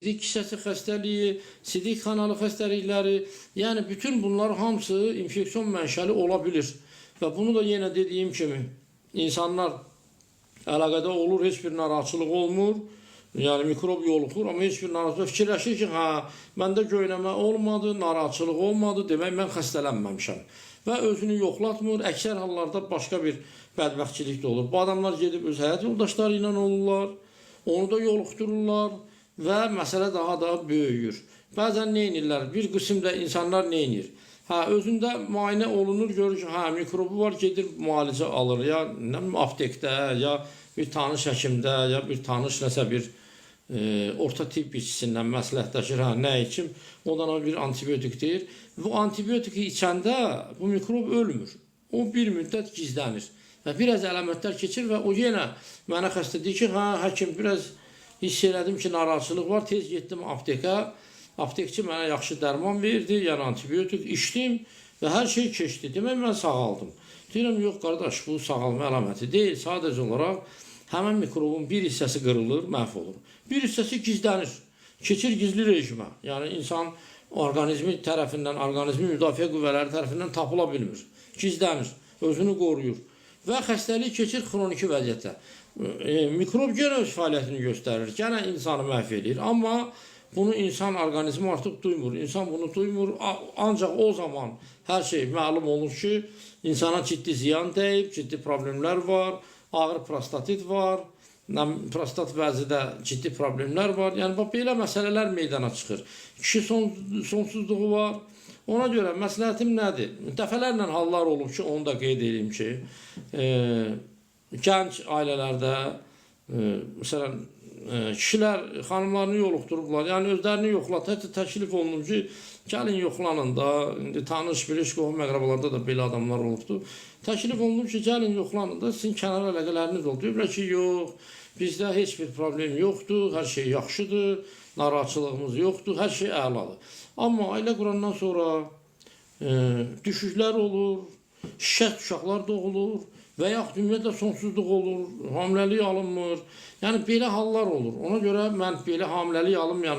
Sidik kisəsi xəstəliyi, sidik kanalı xəstəlikləri, yəni bütün bunlar hamısı infeksiyon mənşəli ola bilir. Və bunu da yenə dediyim kimi, insanlar əlaqədə olur, heç bir narahatçılıq olmur. Yəni mikrob yoluxur, amma heç bir narahatçılıq fikirləşir ki, məndə göynəmə olmadı, narahatçılıq olmadı, demək mən xəstələnməmişəm. Və özünü yoxlatmır, əksər hallarda başqa bir bədbəxtçilik də olur. Bu adamlar gedib öz həyat yoldaşları ilə olurlar, onu da yoluxdururlar. Və məsələ daha da böyüyür. Bəzən nə edirlər? Bir qismdə insanlar nə edir? Özündə müayinə olunur, görür ki, mikrobu var, gedir müalicə alır. Ya aptekdə, ya bir tanış həkimdə, ya bir tanış nəsə bir orta tibb işçisindən məsləhətləşir. Nə için? Ondan bir antibiotik deyir. Bu antibiotiki içəndə bu mikrob ölmür. O bir müddət gizlənir. Və biraz əlamətlər keçir və o yenə mənə xəstə deyir ki, həkim biraz hiss elədim ki, narahatçılıq var, tez getdim aptekə. Aptekçi mənə yaxşı dərman verdi, yəni antibiotik içdim və hər şey keçdi. Demək, mən sağaldım. Deyirəm, yox qardaş, bu sağalma əlaməti deyil. Sadəcə olaraq həmən mikrobun bir hissəsi qırılır, məhv olur. Bir hissəsi gizlənir, keçir gizli rejimə. Yəni insan orqanizmi tərəfindən, orqanizmi müdafiə qüvvələri tərəfindən tapıla bilmir. Gizlənir, özünü qoruyur və xəstəlik keçir xroniki vəziyyətə. Mikrob yenə öz fəaliyyətini göstərir, yenə insanı məhv edir. Amma bunu insan orqanizmi artıq duymur. İnsan bunu duymur, ancaq o zaman hər şey məlum olur ki, insana ciddi ziyan dəyib, ciddi problemlər var, ağır prostatit var, prostat vəzidə ciddi problemlər var. Yəni, belə məsələlər meydana çıxır. Kişi sonsuzluğu var. Ona görə məsləhətim nədir? Dəfələrlə hallar olub ki, onu da qeyd edeyim ki, gənc ailələrdə, məsələn, kişilər xanımlarını yoluxdurublar, yəni özlərini yoxlatır, hətta təklif olunur ki, gəlin yoxlanın da, indi tanış, biliş, qohum məqrabalarda da belə adamlar olubdur. Təklif olunur ki, gəlin yoxlanın da, sizin kənar əlaqələriniz oldu. Deyirlər ki, yox, bizdə heç bir problem yoxdur, hər şey yaxşıdır, narahatçılığımız yoxdur, hər şey əladır. Amma ailə qurandan sonra düşüşlər olur, şişət uşaqlar doğulur, və yaxud ümumiyyətlə sonsuzluq olur, hamiləlik alınmır. Yəni, belə hallar olur. Ona görə mən belə hamiləlik alınmayan